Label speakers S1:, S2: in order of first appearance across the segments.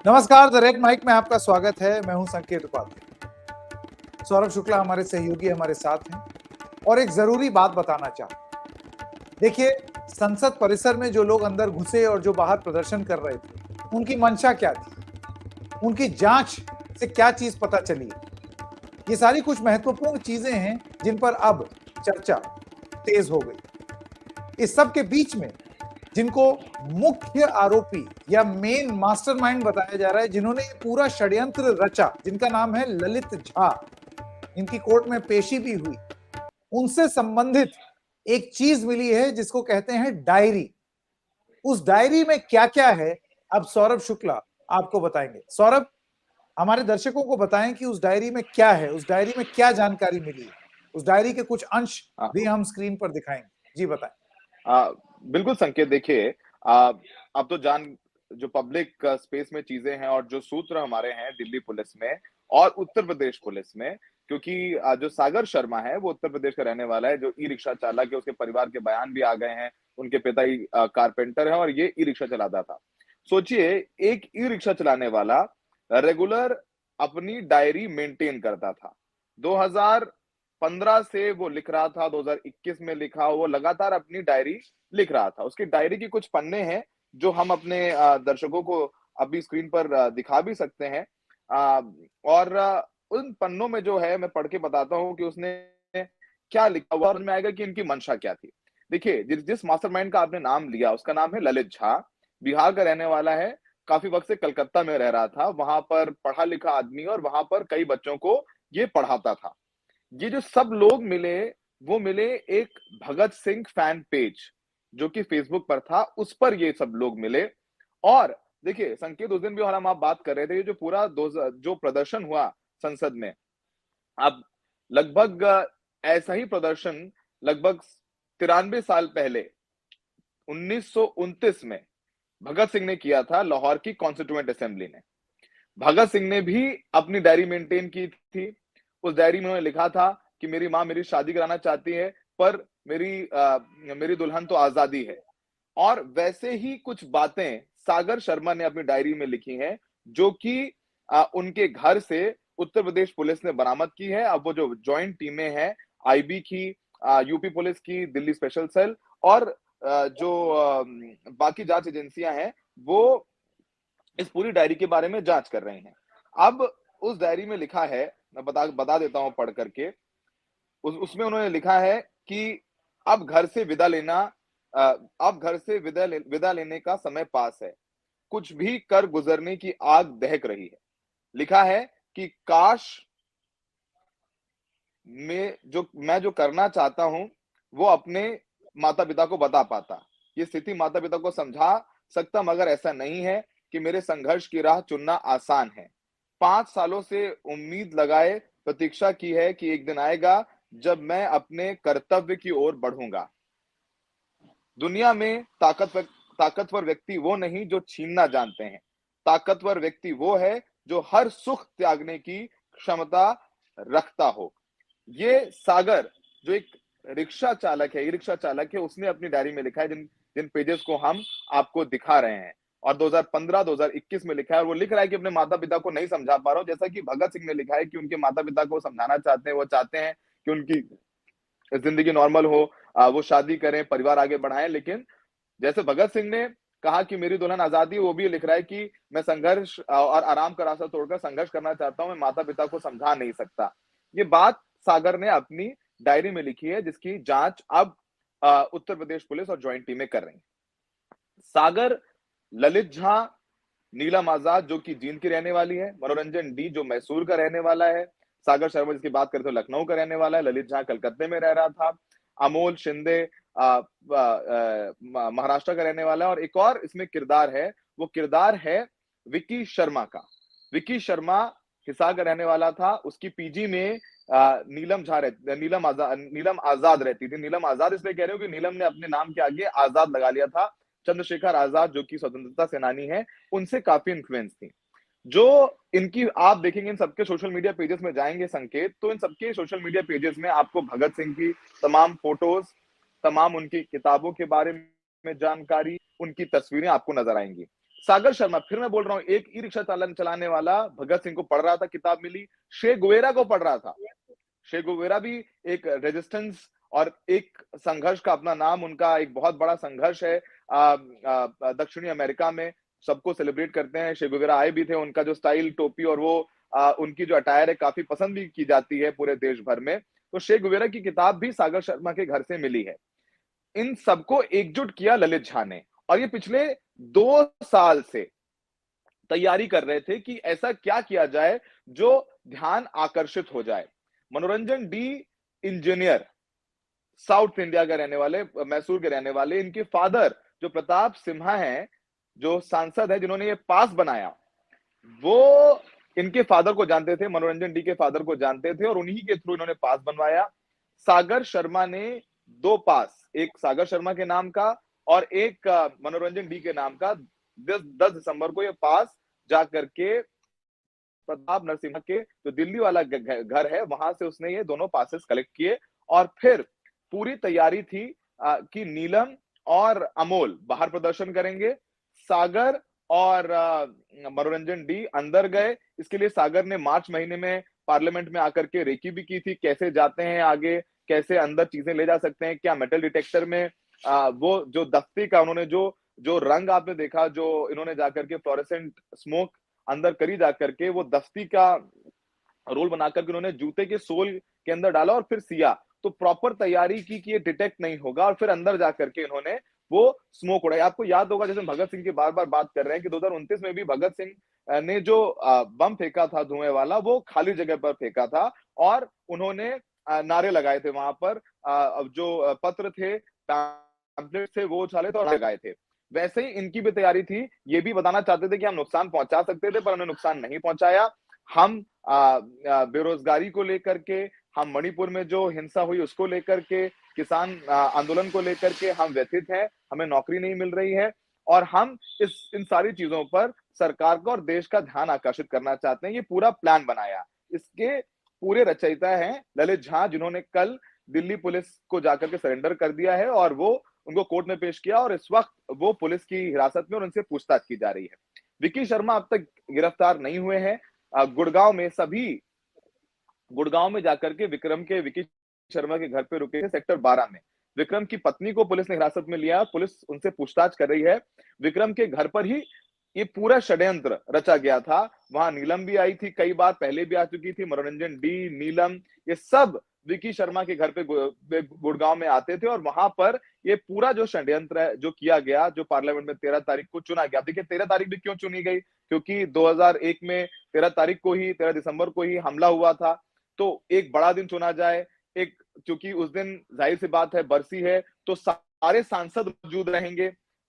S1: नमस्कार, the red mic में आपका स्वागत है। मैं हूं संकेत उपाध्याय। सौरभ शुक्ला हमारे सहयोगी हमारे साथ हैं और एक जरूरी बात बताना चाहता हूं। देखिए, संसद परिसर में जो लोग अंदर घुसे और जो बाहर प्रदर्शन कर रहे थे, उनकी मंशा क्या थी? उनकी जांच से क्या चीज पता चली? ये सारी कुछ महत्वपूर्ण चीजें हैं जिन पर अब चर्चा तेज हो गई। इस सब के बीच में जिनको मुख्य आरोपी या मेन मास्टरमाइंड बताया जा रहा है, जिन्होंने ये पूरा षड्यंत्र रचा, जिनका नाम है ललित झा, इनकी कोर्ट में पेशी भी हुई, उनसे संबंधित एक चीज मिली है जिसको कहते हैं डायरी। उस डायरी में क्या क्या है, अब सौरभ शुक्ला आपको बताएंगे। सौरभ, हमारे दर्शकों को बताएं कि उस डायरी में क्या है, उस डायरी में क्या जानकारी मिली है। उस डायरी के कुछ अंश भी हम स्क्रीन पर दिखाएंगे। जी बताएं।
S2: आ, बिल्कुल संकेत, देखिए। आ, अब तो जो पब्लिक स्पेस में चीजें हैं और जो सूत्र हमारे हैं दिल्ली पुलिस में और उत्तर प्रदेश पुलिस में, क्योंकि जो सागर शर्मा है वो उत्तर प्रदेश का रहने वाला है, जो ई रिक्शा चालक है, उसके परिवार के बयान भी आ गए हैं। उनके पिता ही कारपेंटर है और ये ई रिक्शा चलाता था। सोचिए, एक ई रिक्शा चलाने वाला रेगुलर अपनी डायरी मेंटेन करता था। 2015 से वो लिख रहा था, 2021 में लिखा, वो लगातार अपनी डायरी लिख रहा था। उसकी डायरी की कुछ पन्ने हैं जो हम अपने दर्शकों को अभी स्क्रीन पर दिखा भी सकते हैं। और उन पन्नों में जो है, मैं पढ़ के बताता हूँ कि उसने क्या लिखा हुआ, समझ में आएगा कि इनकी मंशा क्या थी। देखिए, जिस जिस मास्टरमाइंड का आपने नाम लिया उसका नाम है ललित झा। बिहार का रहने वाला है। काफी वक्त से कलकत्ता में रह रहा था, वहां पर पढ़ा लिखा आदमी और वहां पर कई बच्चों को ये पढ़ाता था। ये जो सब लोग मिले, वो मिले एक भगत सिंह फैन पेज जो कि फेसबुक पर था, उस पर ये सब लोग मिले। और देखिए संकेत, उस दिन भी और हम आप बात कर रहे थे, ये जो पूरा जो प्रदर्शन हुआ संसद में, अब लगभग ऐसा ही प्रदर्शन लगभग 93 साल पहले 1929 में भगत सिंह ने किया था लाहौर की कॉन्स्टिट्यूएंट असेंबली ने। भगत सिंह ने भी अपनी डायरी मेंटेन की थी। उस डायरी में उन्होंने लिखा था कि मेरी मां मेरी शादी कराना चाहती है, पर मेरी दुल्हन तो आजादी है। और वैसे ही कुछ बातें सागर शर्मा ने अपनी डायरी में लिखी हैं, जो कि उनके घर से उत्तर प्रदेश पुलिस ने बरामद की है। अब वो जो जॉइंट टीमें हैं, आईबी की, यूपी पुलिस की, दिल्ली स्पेशल सेल और बाकी जांच एजेंसियां हैं, वो इस पूरी डायरी के बारे में जांच कर रहे हैं। अब उस डायरी में लिखा है, मैं बता बता देता हूं पढ़ करके। उसमें उन्होंने लिखा है कि अब घर से विदा लेना अब घर से विदा लेने का समय पास है। कुछ भी कर गुजरने की आग दहक रही है। लिखा है कि काश मैं जो करना चाहता हूं वो अपने माता पिता को बता पाता। ये स्थिति माता पिता को समझा सकता, मगर ऐसा नहीं है कि मेरे संघर्ष की राह चुनना आसान है। 5 सालों से उम्मीद लगाए प्रतीक्षा की है कि एक दिन आएगा जब मैं अपने कर्तव्य की ओर बढ़ूंगा। दुनिया में ताकतवर व्यक्ति वो नहीं जो छीनना जानते हैं। ताकतवर व्यक्ति वो है जो हर सुख त्यागने की क्षमता रखता हो। ये सागर, जो एक रिक्शा चालक है, ई रिक्शा चालक है, उसने अपनी डायरी में लिखा है, जिन जिन पेजेस को हम आपको दिखा रहे हैं। और 2015 2021 में लिखा है, और वो लिख रहा है कि अपने माता पिता को नहीं समझा पा रहा हूं, जैसा कि भगत सिंह ने लिखा है कि उनके माता पिता को समझाना चाहते हैं। वो चाहते हैं कि उनकी जिंदगी नॉर्मल हो, वो शादी करें, परिवार आगे बढ़ाएं। लेकिन जैसे भगत सिंह ने कहा कि मेरी दुल्हन आजादी, वो भी लिख रहा है कि मैं संघर्ष और आराम का रास्ता तोड़कर संघर्ष करना चाहता हूं, मैं माता पिता को समझा नहीं सकता। ये बात सागर ने अपनी डायरी में लिखी है, जिसकी जांच अब उत्तर प्रदेश पुलिस और ज्वाइंट टीमें कर रही हैं। सागर, ललित झा, नीलम आजाद जो कि जींद की रहने वाली है, मनोरंजन डी जो मैसूर का रहने वाला है, सागर शर्मा जिसकी बात करें तो लखनऊ का रहने वाला है, ललित झा कलकत्ते में रह रहा था, अमोल शिंदे महाराष्ट्र का रहने वाला है, और एक और इसमें किरदार है, वो किरदार है विकी शर्मा का। विकी शर्मा हिसार का रहने वाला था। उसकी पीजी में नीलम आजाद रहती थी। नीलम आजाद इसलिए कह रहे हो कि नीलम ने अपने नाम के आगे आजाद लगा लिया था। चंद्रशेखर आजाद जो कि स्वतंत्रता सेनानी है, उनसे काफी इन्फ्लुएंस थी। जो इनकी आप देखेंगे, इन सबके सोशल मीडिया पेजेस में जाएंगे संकेत, तो इन सबके सोशल मीडिया पेजेस में आपको भगत सिंह की तमाम फोटोज, तमाम उनकी किताबों के बारे में जानकारी, उनकी तस्वीरें आपको नजर आएंगी। सागर शर्मा, फिर मैं बोल रहा हूँ, एक ई रिक्शा चलाने वाला भगत सिंह को पढ़ रहा था, किताब मिली, शे गुवेरा को पढ़ रहा था। शे गुवेरा भी एक रेजिस्टेंस और एक संघर्ष का अपना नाम, उनका एक बहुत बड़ा संघर्ष है दक्षिणी अमेरिका में, सबको सेलिब्रेट करते हैं। शे गुवेरा आए भी थे, उनका जो स्टाइल, टोपी और वो उनकी जो अटायर है काफी पसंद भी की जाती है पूरे देश भर में। तो शे गुवेरा की किताब भी सागर शर्मा के घर से मिली है। इन सबको एकजुट किया ललित झा ने, और ये पिछले 2 साल से तैयारी कर रहे थे कि ऐसा क्या किया जाए जो ध्यान आकर्षित हो जाए। मनोरंजन डी इंजीनियर, साउथ इंडिया के रहने वाले, मैसूर के रहने वाले, इनके फादर जो प्रताप सिम्हा हैं, जो सांसद हैं जिन्होंने ये पास बनाया, वो इनके फादर को जानते थे, मनोरंजन डी के फादर को जानते थे और उन्हीं के थ्रू इन्होंने पास बनवाया। सागर शर्मा ने 2 पास, एक सागर शर्मा के नाम का और एक मनोरंजन डी के नाम का, 10 दिसंबर को ये पास जा करके प्रताप नरसिम्हा के जो दिल्ली वाला घर है, वहां से उसने ये दोनों पासेस कलेक्ट किए। और फिर पूरी तैयारी थी कि नीलम और अमोल बाहर प्रदर्शन करेंगे, सागर और मनोरंजन डी अंदर गए। इसके लिए सागर ने मार्च महीने में पार्लियामेंट में आकर के रेकी भी की थी, कैसे जाते हैं आगे, कैसे अंदर चीजें ले जा सकते हैं, क्या मेटल डिटेक्टर में वो जो दफ्ती का उन्होंने जो जो रंग आपने देखा, जो इन्होंने जाकर के फ्लोरेसेंट स्मोक अंदर करी जाकर के, वो दफ्ती का रोल बनाकर के उन्होंने जूते के सोल के अंदर डाला और फिर सिया। तो प्रॉपर तैयारी की कि ये डिटेक्ट नहीं होगा, और फिर अंदर जाकर के इन्होंने वो स्मोक उड़ाई। आपको याद होगा, जैसे भगत सिंह की बार-बार बात कर रहे हैं कि 2029 में भी भगत सिंह ने जो बम फेंका था धुएं वाला, वो खाली जगह पर फेंका था और उन्होंने नारे लगाए थे वहां पर, जो पत्र थे, पैम्फलेट थे, वो उछाले थे और लगाए थे। वैसे ही इनकी भी तैयारी थी, ये भी बताना चाहते थे कि हम नुकसान पहुंचा सकते थे, पर हमने नुकसान नहीं पहुंचाया। हम बेरोजगारी को लेकर के, हम मणिपुर में जो हिंसा हुई उसको लेकर के, किसान आंदोलन को लेकर के हम व्यथित हैं, हमें नौकरी नहीं मिल रही है और हम इन सारी चीजों पर सरकार का और देश का ध्यान आकर्षित करना चाहते हैं। ये पूरा प्लान बनाया। इसके पूरे रचयिता हैं ललित झा, जिन्होंने कल दिल्ली पुलिस को जाकर के सरेंडर कर दिया है और वो उनको कोर्ट में पेश किया और इस वक्त वो पुलिस की हिरासत में और उनसे पूछताछ की जा रही है। विकी शर्मा अब तक गिरफ्तार नहीं हुए हैं। गुड़गांव में जाकर के विकी शर्मा के घर पे रुके थे, सेक्टर 12 में। विक्रम की पत्नी को पुलिस ने हिरासत में लिया, पुलिस उनसे पूछताछ कर रही है। विक्रम के घर पर ही ये पूरा षड्यंत्र रचा गया था। वहां नीलम भी आई थी, कई बार पहले भी आ चुकी थी, मनोरंजन डी, नीलम, ये सब विकी शर्मा के घर पे गुड़गांव में आते थे और वहां पर ये पूरा जो षड्यंत्र है जो किया गया, जो पार्लियामेंट में 13 तारीख को चुना गया। देखिए 13 तारीख भी क्यों चुनी गई, क्योंकि 2001 में 13 तारीख को ही, 13 दिसंबर को ही हमला हुआ था, तो एक बड़ा दिन चुना जाए। एक, क्योंकि उस दिन जाहिर सी बात है बरसी है, तो सारे सांसद मौजूद रहेंगे,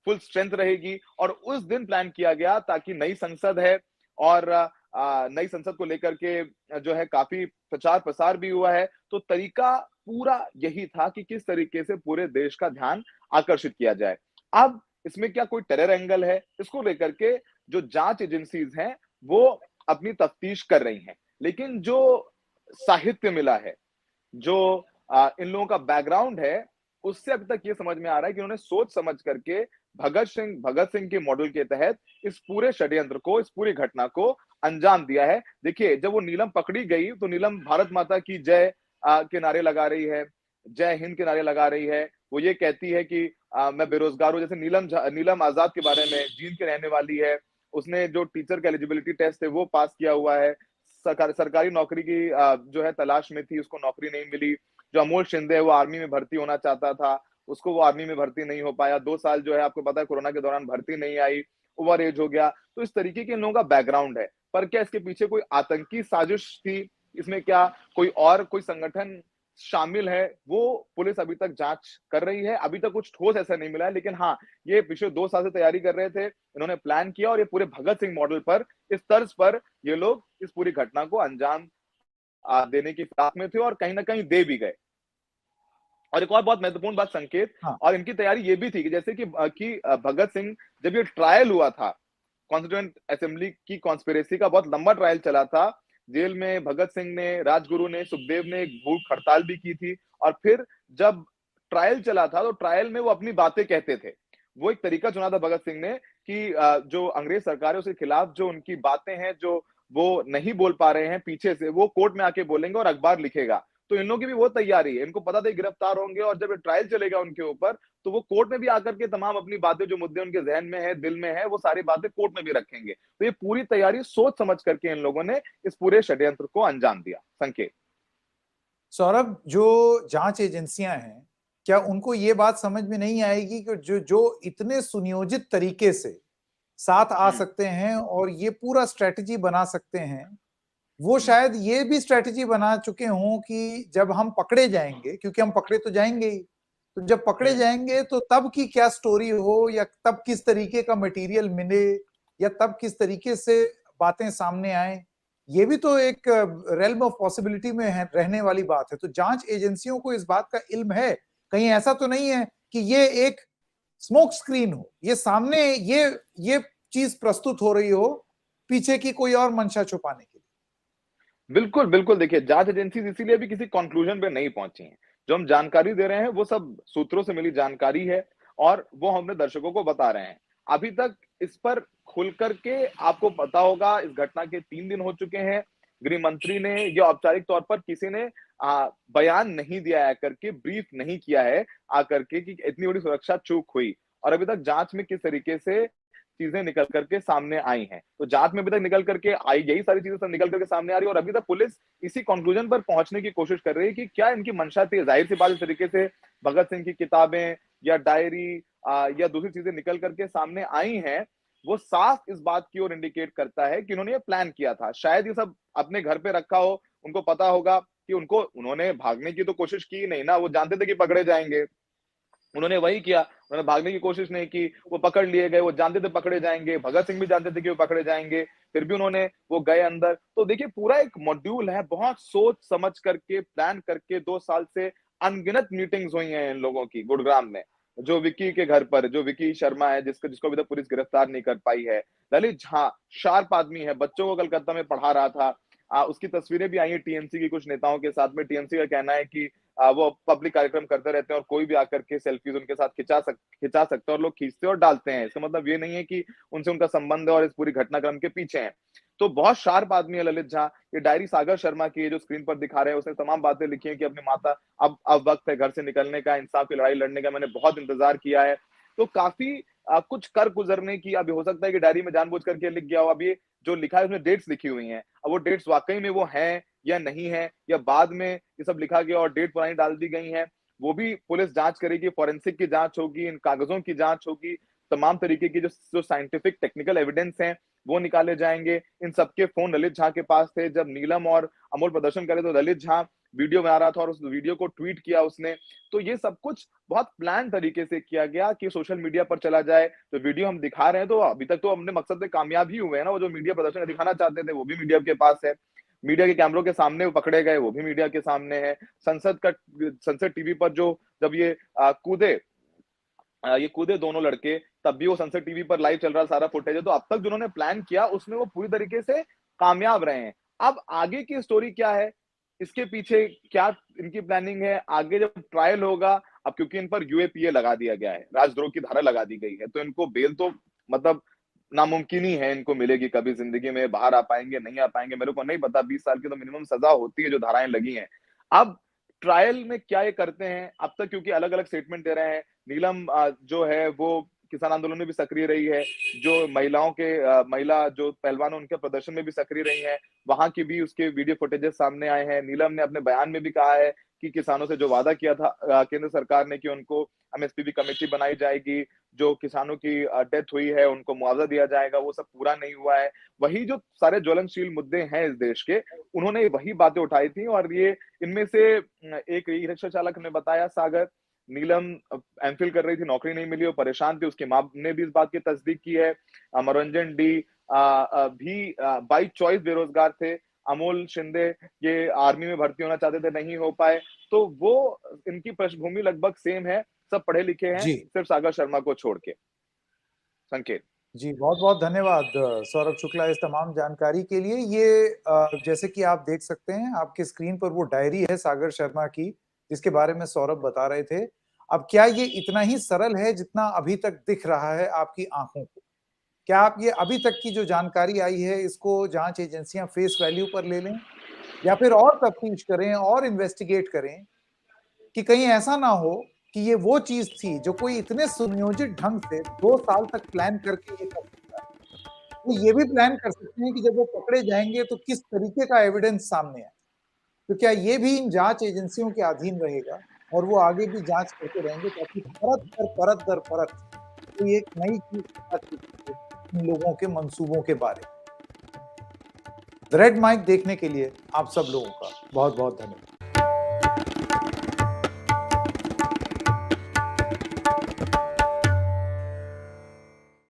S2: फुल स्ट्रेंथ रहेगी और उस दिन प्लान किया गया ताकि नई संसद है और नई संसद को लेकर के जो है काफी प्रचार प्रसार भी हुआ है। तो तरीका पूरा यही था कि किस तरीके से पूरे देश का ध्यान आकर्षित किया जाए। अब इसमें क्या कोई टेरर एंगल है, इसको लेकर के जो जांच एजेंसीज हैं वो अपनी तफ्तीश कर रही हैं। लेकिन जो साहित्य मिला है, जो इन लोगों का बैकग्राउंड है, उससे अभी तक ये समझ में आ रहा है कि उन्होंने सोच समझ करके भगत सिंह के मॉडल के तहत इस पूरे षड्यंत्र को, इस पूरी घटना को अंजाम दिया है। देखिए, जब वो नीलम पकड़ी गई तो नीलम भारत माता की जय के नारे लगा रही है, जय हिंद के नारे लगा रही है। वो ये कहती है कि मैं बेरोजगार हूं। जैसे नीलम आजाद के बारे में, जींद के रहने वाली है, उसने जो टीचर का एलिजिबिलिटी टेस्ट है वो पास किया हुआ है, सरकारी नौकरी की जो है तलाश में थी, उसको नौकरी नहीं मिली। जो अमोल शिंदे है वो आर्मी में भर्ती होना चाहता था, उसको वो आर्मी में भर्ती नहीं हो पाया। 2 साल जो है आपको पता है कोरोना के दौरान भर्ती नहीं आई, ओवर एज हो गया। तो इस तरीके के इन लोगों का बैकग्राउंड है। पर क्या इसके पीछे कोई आतंकी साजिश थी, इसमें क्या कोई संगठन शामिल है, वो पुलिस अभी तक जांच कर रही है। अभी तक कुछ ठोस ऐसा नहीं मिला है, लेकिन हाँ, ये पिछले 2 साल से तैयारी कर रहे थे, इन्होंने प्लान किया और ये पूरे भगत सिंह मॉडल पर, इस तर्ज पर ये लोग इस पूरी घटना को अंजाम देने की फिराक में थे और कहीं ना कहीं दे भी गए। और एक और बहुत महत्वपूर्ण बात संकेत,
S1: हाँ।
S2: और इनकी तैयारी ये भी थी कि जैसे कि भगत सिंह, जब ये ट्रायल हुआ था, कॉन्स्टिट्यूएंट असेंबली की कॉन्स्पिरेसी का बहुत लंबा ट्रायल चला था। जेल में भगत सिंह ने, राजगुरु ने, सुखदेव ने एक भूख हड़ताल भी की थी और फिर जब ट्रायल चला था तो ट्रायल में वो अपनी बातें कहते थे। वो एक तरीका चुना था भगत सिंह ने कि जो अंग्रेज सरकार है उसके खिलाफ जो उनकी बातें हैं, जो वो नहीं बोल पा रहे हैं पीछे से, वो कोर्ट में आके बोलेंगे और अखबार लिखेगा। तो इन लोगों की भी वो तैयारी है। इनको पता था गिरफ्तार होंगे और जब ट्रायल चलेगा उनके ऊपर, तो वो कोर्ट में भी आकर के तमाम अपनी बातें, जो मुद्दे उनके ज़हन में है, दिल में है, वो सारी बातें कोर्ट में भी रखेंगे। तो ये पूरी तैयारी सोच समझ करके इन लोगों ने इस पूरे षड्यंत्र को अंजाम दिया। संकेत।
S1: सौरभ, जो जांच एजेंसियां हैं, क्या उनको ये बात समझ में नहीं आएगी कि जो जो इतने सुनियोजित तरीके से साथ आ
S2: हुँ,
S1: सकते हैं और ये पूरा स्ट्रैटेजी बना सकते हैं, वो
S2: हुँ,
S1: शायद ये भी स्ट्रैटेजी बना चुके हों कि जब हम पकड़े जाएंगे, क्योंकि हम पकड़े तो जाएंगे ही, तो जब पकड़े
S2: हुँ।
S1: जाएंगे तो तब की क्या स्टोरी हो, या तब किस तरीके का मटेरियल मिले, या तब किस तरीके से बातें सामने आए, ये भी तो एक रेल्म ऑफ पॉसिबिलिटी में है, रहने वाली बात है। तो जांच एजेंसियों को इस बात का इल्म है, कहीं ऐसा तो नहीं है कि ये एक स्मोक स्क्रीन हो, ये सामने ये चीज प्रस्तुत हो रही हो पीछे की कोई और मंशा छुपाने के लिए।
S2: बिल्कुल, बिल्कुल देखिए, जाँच एजेंसीज़ इसीलिए भी किसी कन्क्लूज़न पे नहीं पहुँची हैं। जो हम जानकारी दे रहे हैं, वो सब सूत्रों से मिली जानकारी है और वो हम अपने दर्शकों को बता रहे हैं। अभी तक इस पर खुल कर के आपको पता होगा, इस घटना के 3 दिन हो चुके हैं। गृह मंत्री ने ये औपचारिक तौर पर किसी ने बयान नहीं दिया है करके, ब्रीफ नहीं किया है आकर के कि इतनी बड़ी सुरक्षा चूक हुई और अभी तक जाँच में किस तरीके से चीज़ें निकल कर के सामने आई हैं। तो जाँच में अभी तक निकल कर के आई, यही सारी चीज़ें सब निकल कर के सामने आ रही है और अभी तक पुलिस इसी कन्क्लूज़न पर पहुँचने की कोशिश कर रही है कि क्या इनकी मंशा थी। ज़ाहिर-सी बात, इस तरीके से भगत सिंह की किताबें या डायरी या दूसरी चीज़ें निकल कर के सामने आई हैं, वो साफ इस बात की ओर इंडिकेट करता है कि उन्होंने ये प्लान किया था। शायद ये सब अपने घर पे रखा हो, उनको पता होगा कि उन्होंने भागने की तो कोशिश की ही नहीं ना, वो जानते थे कि पकड़े जाएँगे। उन्होंने वही किया, उन्होंने भागने की कोशिश नहीं की, वो पकड़ लिए गए, वो जानते थे पकड़े जाएँगे, भगत सिंह भी जानते थे कि वो पकड़े जाएँगे, फिर भी वो गए अंदर। तो देखिए पूरा एक मॉड्यूल है, बहुत सोच-समझ करके, प्लान करके 2 साल से अनगिनत मीटिंग्स हुई हैं इन लोगों की गुड़गाँव में। जो विक्की के घर पर, जो विक्की शर्मा है जिसको अभी तक पुलिस गिरफ्तार नहीं कर पाई है। ललित झा, शार्प आदमी है, बच्चों को कलकत्ता में पढ़ा रहा था। उसकी तस्वीरें भी आई हैं टीएमसी की कुछ नेताओं के साथ में। टीएमसी का कहना है कि वो पब्लिक कार्यक्रम करते रहते हैं और कोई भी आकर के सेल्फीज़ उनके साथ खिंचा सकता है और लोग खींचते और डालते हैं। इसका मतलब ये नहीं है कि उनसे उनका संबंध है और इस पूरी घटनाक्रम के पीछे हैं। तो बहुत शार्प आदमी है ललित झा। ये डायरी सागर शर्मा की है जो स्क्रीन पर दिखा रहे हैं, उसने तमाम बातें लिखी हैं कि अपनी माता, अब वक़्त है घर से निकलने का, इंसाफ की लड़ाई लड़ने का, मैंने बहुत इंतज़ार किया है। तो काफ़ी कुछ कर गुज़रने की, अब हो सकता है कि डायरी में जानबूझ करके लिख गया हो। अब ये जो लिखा है उसमें डेट्स लिखी हुई हैं। अब वो डेट्स वाक़ई में वो हैं या नहीं है, या बाद में ये सब लिखा गया और डेट पुरानी डाल दी गई हैं, वो भी पुलिस जाँच करेगी, फोरेंसिक की जाँच होगी, इन कागज़ों की जाँच होगी, तमाम तरीके की जो साइंटिफिक टेक्निकल एविडेंस हैं, वो निकाले जाएँगे। इन सबके फ़ोन ललित झा के पास थे। जब नीलम और अमोल प्रदर्शन करे तो ललित झा वीडियो बना रहा था और उस वीडियो को ट्वीट किया उसने। तो ये सब कुछ बहुत प्लान तरीके से किया गया कि सोशल मीडिया पर चला जाए। तो वीडियो हम दिखा रहे हैं तो अभी तक तो अपने मकसद में कामयाब ही हुए हैं ना, वो जो मीडिया प्रदर्शन दिखाना चाहते थे, वो भी मीडिया के पास है। मीडिया के कैमरों के सामने वो पकड़े गए, वो भी मीडिया के सामने है। संसद टीवी पर जब ये कूदे दोनों लड़के, तब भी वो संसद टीवी पर लाइव चल रहा सारा फुटेज है। तो अब तक जो उन्होंने प्लान किया, उसमें वो पूरी तरीके से कामयाब रहे हैं। अब आगे की स्टोरी क्या है? इसके पीछे क्या इनकी प्लानिंग है? आगे जब ट्रायल होगा, अब क्योंकि इन पर यूएपीए लगा दिया गया है, राजद्रोह की धारा लगा दी गई है, तो इनको बेल तो मतलब नामुमकिन ही है इनको मिलेगी कभी ज़िंदगी में, बाहर आ पाएँगे, नहीं आ पाएँगे, मेरे को नहीं पता। 20 साल की तो मिनिमम सज़ा होती है जो धाराएँ लगी हैं। अब ट्रायल में क्या ये करते हैं, अब तक क्योंकि अलग-अलग स्टेटमेंट दे रहे हैं। नीलम जो है वो किसान आंदोलन में भी सक्रिय रही है, जो महिला जो पहलवान हैं उनके प्रदर्शन में भी सक्रिय रही हैं, वहाँ की भी उसके वीडियो फुटेजेस सामने आए हैं। नीलम ने अपने बयान में भी कहा है कि किसानों से जो वादा किया था केंद्र सरकार ने कि उनको एमएसपी कमेटी बनाई जाएगी, जो किसानों की डेथ हुई है उनको मुआवजा दिया जाएगा, वो सब पूरा नहीं हुआ है। वही जो सारे ज्वलनशील मुद्दे हैं इस देश के, उन्होंने वही बातें उठाई थी और ये इनमें से एक ई-रिक्शा चालक ने बताया सागर, नीलम एमफिल कर रही थी, नौकरी नहीं मिली, वो परेशान थी, उसकी माँ ने भी इस बात की तस्दीक की है। मनोरंजन डी भी बाय चॉइस बेरोजगार थे। अमोल शिंदे ये आर्मी में भर्ती होना चाहते थे, नहीं हो पाए। तो वो इनकी पृष्ठभूमि लगभग सेम है, सब पढ़े लिखे हैं,
S1: जी,
S2: सिर्फ सागर शर्मा को छोड़ के। संकेत।
S1: जी, बहुत-बहुत धन्यवाद सौरभ शुक्ला इस तमाम जानकारी के लिए। ये जैसे कि आप देख सकते हैं, आपकी स्क्रीन पर वो डायरी है सागर शर्मा की, जिसके बारे में सौरभ बता रहे थे। अब क्या ये इतना ही सरल है जितना अभी तक दिख रहा है आपकी आंखों को? क्या आप ये अभी तक की जो जानकारी आई है इसको जांच एजेंसियां फेस वैल्यू पर ले लें या फिर और तफ्तीश करें और इन्वेस्टिगेट करें कि कहीं ऐसा ना हो कि ये वो चीज थी जो कोई इतने सुनियोजित ढंग से 2 साल तक प्लान करके ये कर सकता है। वो ये भी प्लान कर सकते हैं कि जब वो पकड़े जाएँगे तो किस तरीके का एविडेंस सामने आए। तो क्या ये भी इन जाँच एजेंसियों के अधीन रहेगा और वो आगे भी जाँच करते रहेंगे ताकि परत दर परत कोई एक नई चीज़ पता चल सके इन लोगों के मंसूबों के बारे में। द रेड माइक देखने के लिए आप सब लोगों का बहुत-बहुत धन्यवाद।